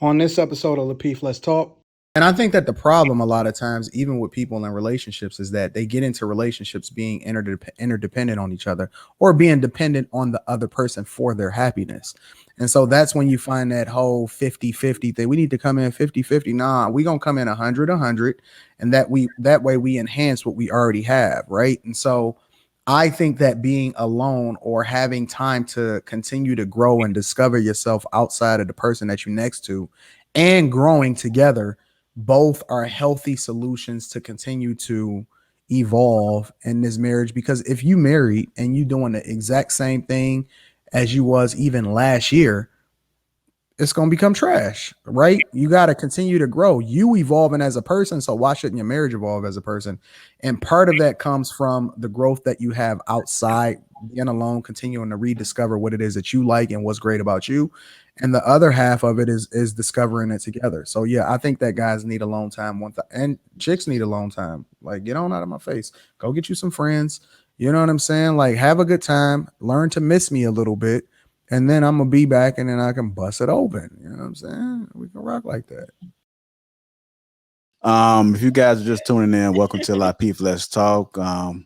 On this episode of Lapeef, Let's Talk. And I think that the problem a lot of times, even with people in relationships, is that they get into relationships being interdependent on each other or being dependent on the other person for their happiness. And so that's when you find that whole 50-50 thing. We need to come in 50-50. Nah, we going to come in 100-100. And that way we enhance what we already have. Right. And so I think that being alone or having time to continue to grow and discover yourself outside of the person that you're next to and growing together, both are healthy solutions to continue to evolve in this marriage. Because if you married and you doing the exact same thing as you was even last year, it's going to become trash, right? You got to continue to grow. You evolving as a person, so why shouldn't your marriage evolve as a person? And part of that comes from the growth that you have outside being alone, continuing to rediscover what it is that you like and what's great about you. And the other half of it is discovering it together. So yeah, I think that guys need alone time and chicks need alone time. Like, get on out of my face. Go get you some friends. You know what I'm saying? Like, have a good time. Learn to miss me a little bit. And then I'm gonna be back, and then I can bust it open. You know what I'm saying? We can rock like that. If you guys are just tuning in, welcome to Lapeef Let's Talk. The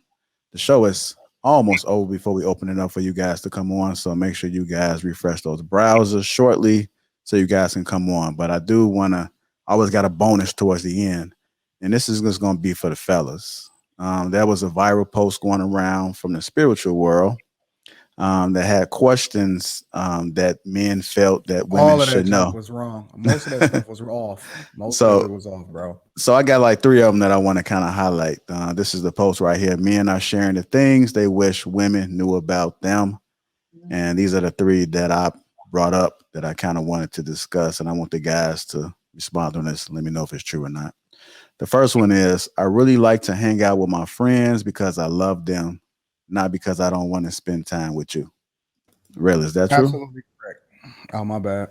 show is almost over before we open it up for you guys to come on. So make sure you guys refresh those browsers shortly so you guys can come on. But I do wanna always got a bonus towards the end, and this is just gonna be for the fellas. There was a viral post going around from the spiritual world that had questions that men felt that women All of that should know. was wrong. Most of that stuff was off. Most So- of it was off, bro. So I got like three of them that I want to kind of highlight. This is the post right here. Men are sharing the things they wish women knew about them. And these are the three that I brought up that I kind of wanted to discuss. And I want the guys to respond on this. Let me know if it's true or not. The first one is, I really like to hang out with my friends because I love them, not because I don't want to spend time with you. Really, is that true? Absolutely correct. Oh, my bad.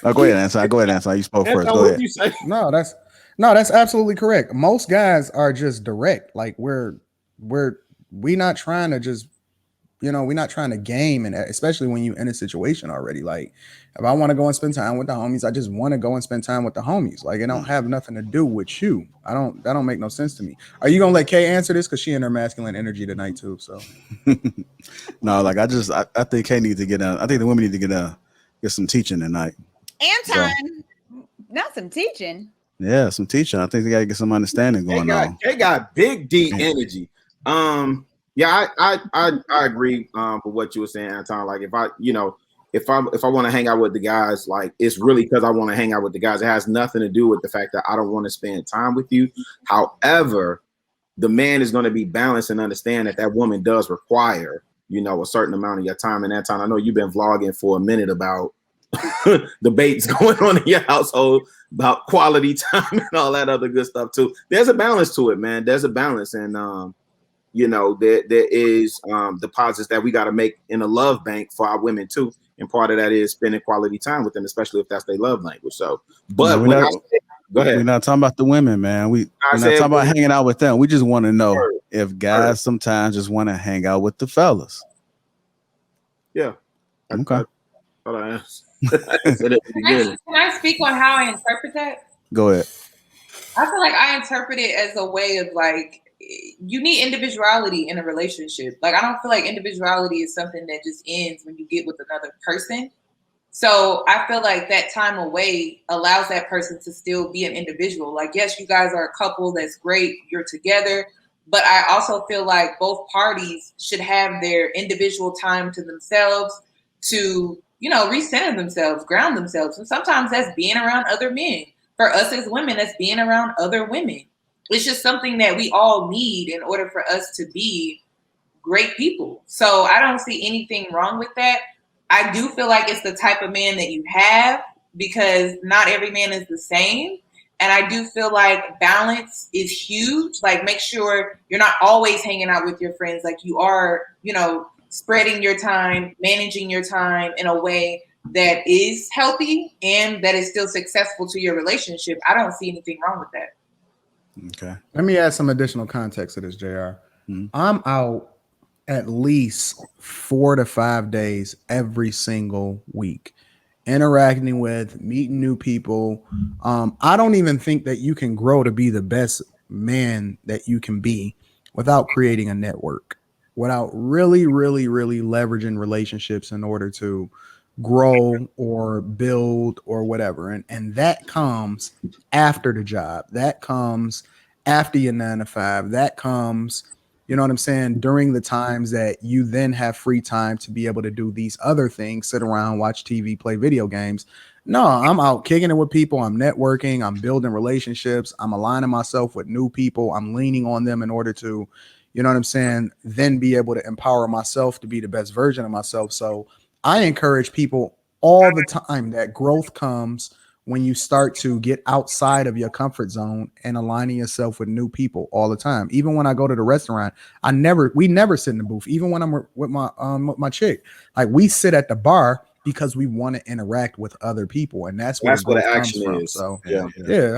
Oh, go ahead, Anson. Go ahead, Anson. You spoke first. Go what ahead. you say. No, that's absolutely correct. Most guys are just direct. Like we not trying to just, we're not trying to game, and especially when you're in a situation already. Like, if I want to go and spend time with the homies, I just want to go and spend time with the homies. Like, it don't have nothing to do with you. That don't make no sense to me. Are you gonna let Kay answer this? Because she in her masculine energy tonight too. So No, like I think Kay needs to I think the women need to get some teaching tonight. Anton, not some teaching. Yeah, some teaching. I think they gotta get some understanding going on. They got big D energy. Yeah, I agree with what you were saying, Anton. Like, if I want to hang out with the guys, like, it's really because I want to hang out with the guys. It has nothing to do with the fact that I don't want to spend time with you. However, the man is going to be balanced and understand that woman does require, a certain amount of your time. And that time, I know you've been vlogging for a minute about debates going on in your household about quality time and all that other good stuff too. There's a balance to it, man. There's a balance, and there is deposits that we got to make in a love bank for our women too, and part of that is spending quality time with them, especially if that's their love language. So, but go ahead. We're not talking about the women, man. We're not talking about hanging out with them. We just want to know if guys sometimes just want to hang out with the fellas. Yeah. Okay. Can I speak on how I interpret that? Go ahead. I feel like I interpret it as a way of, like, you need individuality in a relationship. Like, I don't feel like individuality is something that just ends when you get with another person. So I feel like that time away allows that person to still be an individual. Like, yes, you guys are a couple. That's great. You're together. But I also feel like both parties should have their individual time to themselves to, recenter themselves, ground themselves. And sometimes that's being around other men. For us as women, that's being around other women. It's just something that we all need in order for us to be great people. So I don't see anything wrong with that. I do feel like it's the type of man that you have, because not every man is the same. And I do feel like balance is huge. Like, make sure you're not always hanging out with your friends. Like, you are, spreading your time, managing your time in a way that is healthy and that is still successful to your relationship. I don't see anything wrong with that. Okay. let me add some additional context to this, JR. Mhm. I'm out at least 4 to 5 days every single week. interacting with, meeting new people. I don't even think that you can grow to be the best man that you can be without creating a network, without really, really, really leveraging relationships in order to grow or build or whatever. And that comes after the job. That comes after your 9 to 5. That comes, you know what I'm saying, during the times that you then have free time to be able to do these other things, sit around, watch TV, play video games. No, I'm out kicking it with people. I'm networking. I'm building relationships. I'm aligning myself with new people. I'm leaning on them in order to, you know what I'm saying, then be able to empower myself to be the best version of myself. So I encourage people all the time that growth comes when you start to get outside of your comfort zone and aligning yourself with new people all the time. Even when I go to the restaurant, we never sit in the booth. Even when I'm with my chick, like we sit at the bar because we want to interact with other people, and that's where the growth action comes from. is. So Yeah.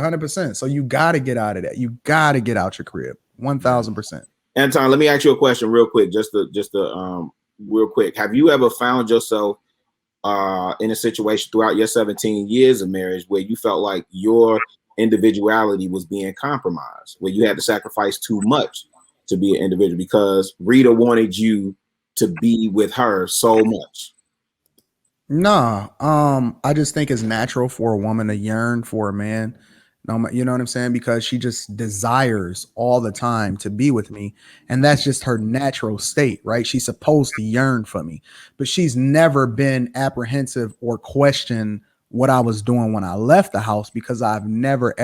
100%. So you got to get out of that. You got to get out your crib. 1000%. Anton, let me ask you a question real quick, just to real quick. Have you ever found yourself in a situation throughout your 17 years of marriage where you felt like your individuality was being compromised, where you had to sacrifice too much to be an individual because Rita wanted you to be with her so much? Nah, I just think it's natural for a woman to yearn for a man. No, you know what I'm saying? Because she just desires all the time to be with me. And that's just her natural state, right? She's supposed to yearn for me, but she's never been apprehensive or questioned what I was doing when I left the house because I've never,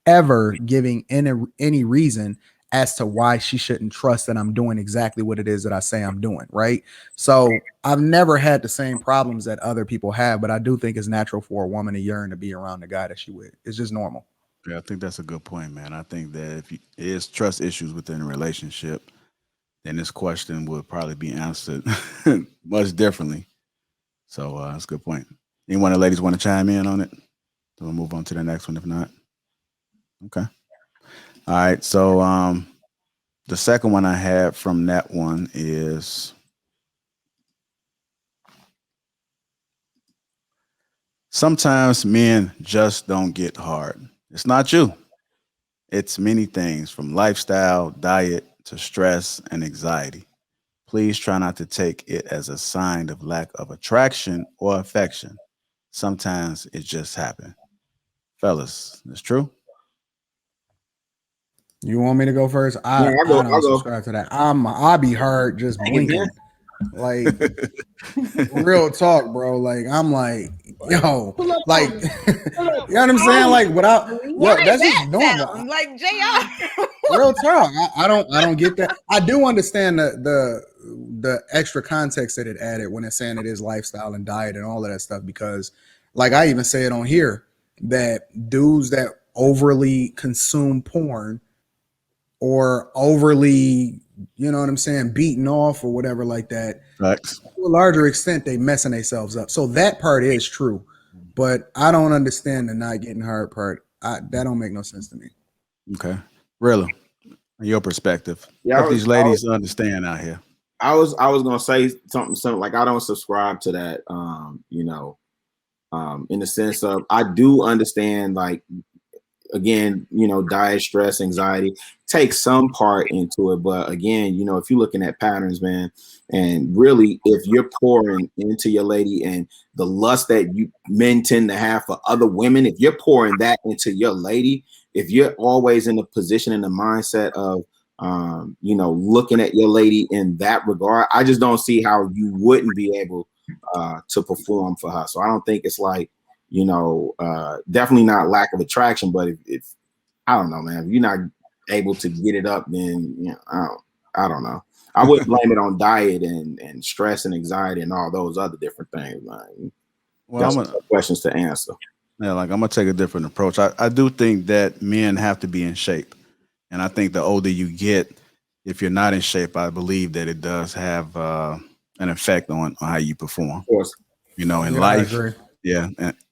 ever giving any reason as to why she shouldn't trust that I'm doing exactly what it is that I say I'm doing, right? So I've never had the same problems that other people have, but I do think it's natural for a woman to yearn to be around the guy that she with. It's just normal. Yeah, I think that's a good point, man. I think that if it is trust issues within a relationship, then this question would probably be answered much differently. So that's a good point. Any one of the ladies want to chime in on it? So we'll move on to the next one if not. Okay. All right. So the second one I had from that one is sometimes men just don't get hard. It's not you. It's many things from lifestyle, diet to stress and anxiety. Please try not to take it as a sign of lack of attraction or affection. Sometimes it just happens. Fellas, it's true. You want me to go first? Yeah, I don't subscribe to that. I'll be hard just blinking. Like real talk, bro. Like I'm like, yo, like you know what I'm saying? Like without that's just normal. Like JR. Real talk. I don't get that. I do understand the extra context that it added when it's saying it is lifestyle and diet and all of that stuff, because like I even say it on here that dudes that overly consume porn or overly, you know what I'm saying, beaten off or whatever like that, Facts. to a larger extent, they messing themselves up. So that part is true, but I don't understand the not getting hard part. That don't make no sense to me. Okay. Really? Your perspective. Yeah, What these ladies understand out here. I was gonna say something similar. Like I don't subscribe to that. In the sense of I do understand, like, again, diet, stress, anxiety takes some part into it. But again, if you're looking at patterns, man, and really if you're pouring into your lady and the lust that men tend to have for other women, if you're pouring that into your lady, if you're always in the position and the mindset of looking at your lady in that regard, I just don't see how you wouldn't be able to perform for her. So I don't think it's like, definitely not lack of attraction, but if I don't know, man, if you're not able to get it up, then I don't know. I wouldn't blame it on diet and stress and anxiety and all those other different things. Man. Well, That's questions to answer. Yeah, like I'm gonna take a different approach. I do think that men have to be in shape, and I think the older you get, if you're not in shape, I believe that it does have an effect on how you perform. Of course, in life,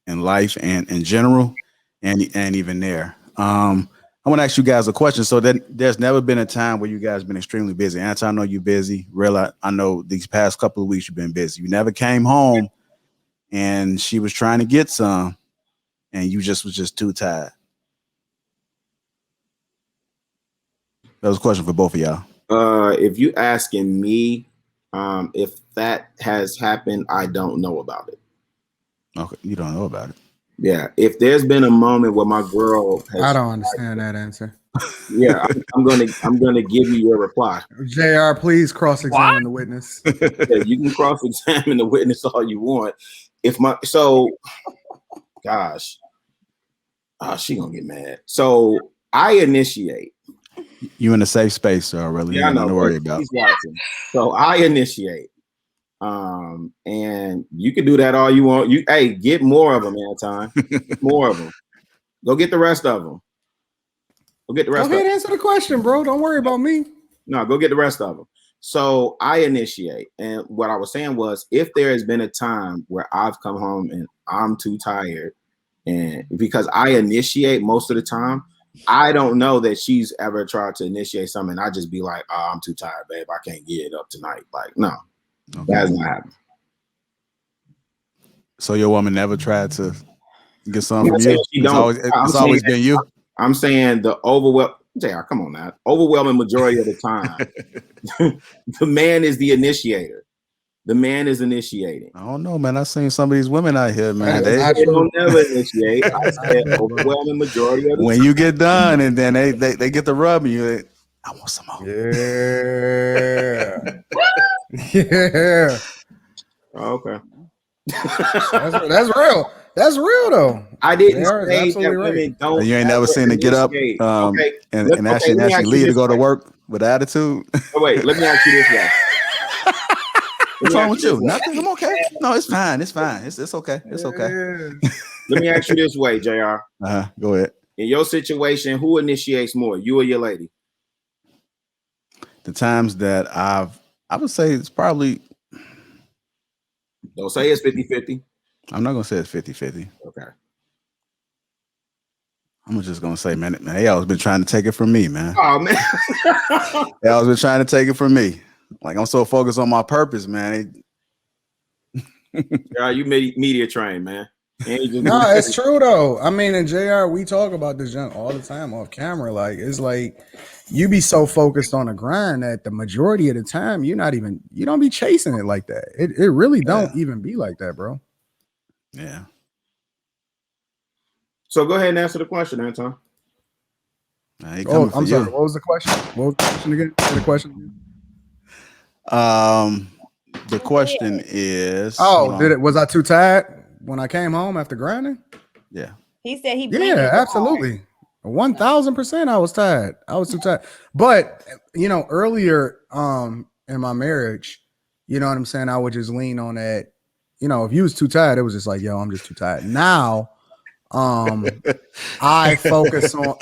in life and in general, and even there. I want to ask you guys a question. So then, there's never been a time where you guys been extremely busy. Anton, I know you're busy. Real, I know these past couple of weeks you've been busy. You never came home and she was trying to get some, and you was just too tired? That was a question for both of y'all. If you asking me, if that has happened, I don't know about it. Okay, you don't know about it. Yeah, if there's been a moment where my girl has, I don't understand that answer. Yeah, I'm gonna give you your reply. JR, please cross-examine the witness. Yeah, you can cross-examine the witness all you want. Gosh, she gonna get mad. So I initiate. You in a safe space, so really, Yeah, I know. Nothing to worry about. He's watching. So I initiate. And you can do that all you want. Get more of them, Anton. Get more of them. Go get the rest of them. Go get the rest. Go ahead, answer the question, bro. Don't worry about me. No, go get the rest of them. So I initiate, and what I was saying was, if there has been a time where I've come home and I'm too tired, and because I initiate most of the time, I don't know that she's ever tried to initiate something. I just be like, "Oh, I'm too tired, babe. I can't get it up tonight." Like, no, that hasn't happened. So your woman never tried to get something from you? It's always been you? I'm saying the come on now. Overwhelming majority of the time, the man is the initiator. The man is initiating. I don't know, man. I've seen some of these women out here, man. They don't never initiate. I said overwhelming majority of the when time. you get done and then they get the rub and you, I want some more. Yeah. Yeah. Okay. That's real. That's real though. I didn't say that women don't. You ain't never seen her get up and actually leave to go to work with attitude. Oh, wait, let me ask you this way. What's wrong with you? Nothing. I'm okay. No, it's fine. It's fine. It's okay. It's okay. Let me ask you this way, JR. Go ahead. In your situation, who initiates more, you or your lady? The times that I would say it's probably. Don't say it's 50-50. I'm not gonna say it's 50-50. Okay. I'm just gonna say, man, they always been trying to take it from me, man. Oh man. They always been trying to take it from me. Like I'm so focused on my purpose, man. Yeah, you media trained, man. No, it's true though. I mean, in JR, we talk about this junk all the time off camera. Like it's like you be so focused on the grind that the majority of the time you don't be chasing it like that. It really don't even be like that, bro. Yeah. So go ahead and answer the question, Anton. I'm sorry. What was the question? What was the question again? The question. The question is. Was I too tired when I came home after grinding? Yeah. He said he. Yeah, absolutely. 1000%. I was tired. I was too tired. But earlier, in my marriage, you know what I'm saying? I would just lean on that. If you was too tired, it was just like, yo, I'm just too tired. Now, I focus on.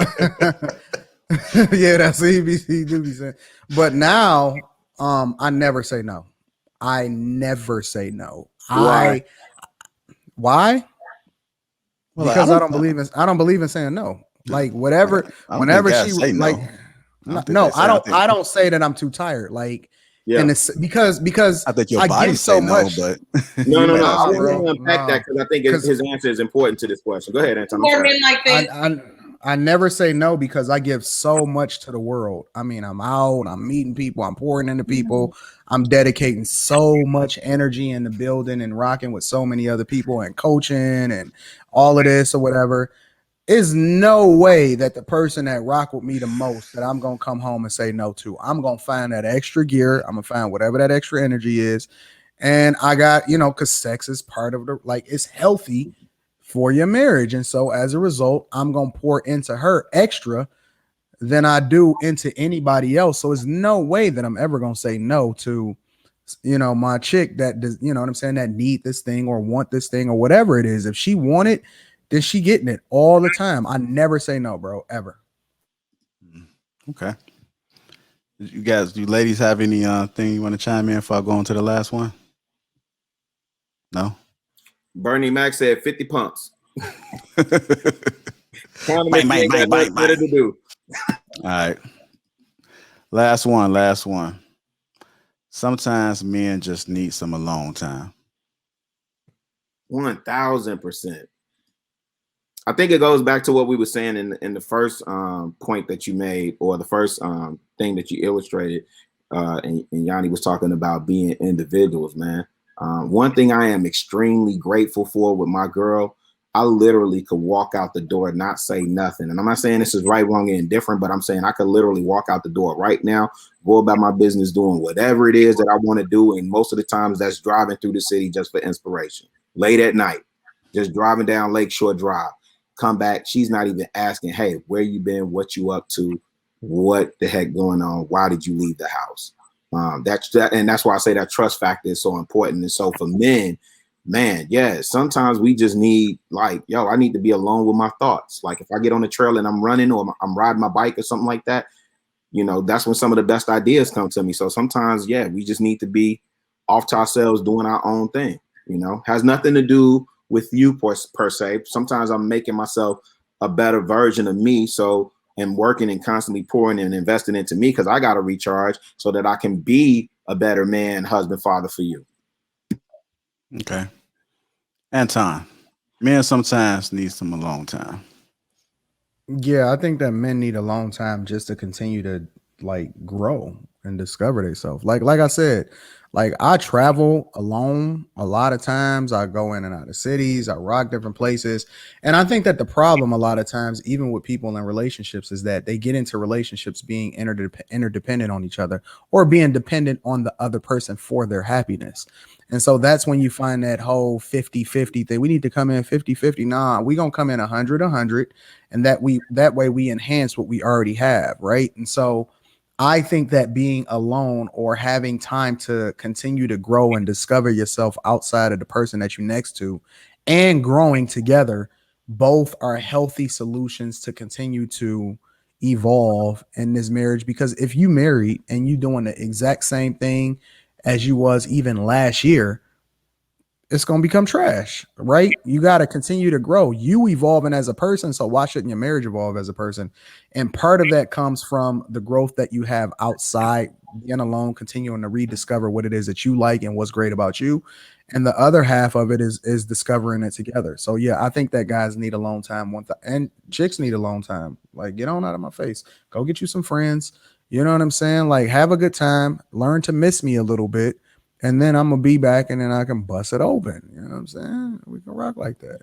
Yeah, that's what he do be saying. But now, I never say no. I never say no. Why? Why? Well, Because I don't believe in saying no. Like whatever, whenever she like, no, I don't say that I'm too tired. Like, yeah, and it's because I think your body give so much. but no. I want to unpack that because I think his answer is important to this question. Go ahead, Anton. I never say no because I give so much to the world. I mean, I'm out, I'm meeting people, I'm pouring into people, I'm dedicating so much energy in the building and rocking with so many other people and coaching and all of this or whatever. There's no way that the person that rock with me the most that I'm gonna come home and say no to. I'm gonna find that extra gear. I'm gonna find whatever that extra energy is. And I got, because sex is part of it's healthy for your marriage. And so as a result, I'm going to pour into her extra than I do into anybody else. So there's no way that I'm ever going to say no to, my chick that does, you know what I'm saying, that need this thing or want this thing or whatever it is. If she want it, then she getting it all the time. I never say no, bro, ever. Okay. You ladies have any thing you want to chime in before I go on to the last one? No? Bernie Mac said 50 pumps. All right. Last one. Sometimes men just need some alone time. 1000%. I think it goes back to what we were saying in the first point that you made, or the first thing that you illustrated, and Yanni was talking about being individuals, man. One thing I am extremely grateful for with my girl, I literally could walk out the door, not say nothing. And I'm not saying this is right, wrong, and indifferent, but I'm saying I could literally walk out the door right now, go about my business doing whatever it is that I want to do. And most of the times that's driving through the city just for inspiration. Late at night, just driving down Lakeshore Drive, come back. She's not even asking, hey, where you been? What you up to? What the heck going on? Why did you leave the house? And that's why I say that trust factor is so important. And so for men, man, yeah, sometimes we just need, like, yo, I need to be alone with my thoughts. Like if I get on the trail and I'm running or I'm riding my bike or something like that, you know, that's when some of the best ideas come to me. So sometimes, yeah, we just need to be off to ourselves doing our own thing, you know, has nothing to do with you per se. Sometimes I'm making myself a better version of me. So and working and constantly pouring and investing into me because I got to recharge so that I can be a better man, husband, father for you. Okay. Anton, men sometimes need some alone time. Yeah, I think that men need a long time just to continue to like grow and discover themselves. Like I said, like I travel alone a lot of times. I go in and out of cities, I rock different places. And I think that the problem a lot of times, even with people in relationships, is that they get into relationships being interdependent on each other or being dependent on the other person for their happiness. And so that's when you find that whole 50-50 thing. We need to come in 50-50. Nah, we gonna come in 100-100, and that way we enhance what we already have, right? And so I think that being alone or having time to continue to grow and discover yourself outside of the person that you're next to and growing together, both are healthy solutions to continue to evolve in this marriage. Because if you married and you doing the exact same thing as you was even last year, it's going to become trash, right? You got to continue to grow. You evolving as a person. So why shouldn't your marriage evolve as a person? And part of that comes from the growth that you have outside being alone, continuing to rediscover what it is that you like and what's great about you. And the other half of it is discovering it together. So yeah, I think that guys need alone time and chicks need alone time. Like, get on out of my face. Go get you some friends. You know what I'm saying? Like, have a good time. Learn to miss me a little bit. And then I'm gonna be back, and then I can bust it open. You know what I'm saying? We can rock like that.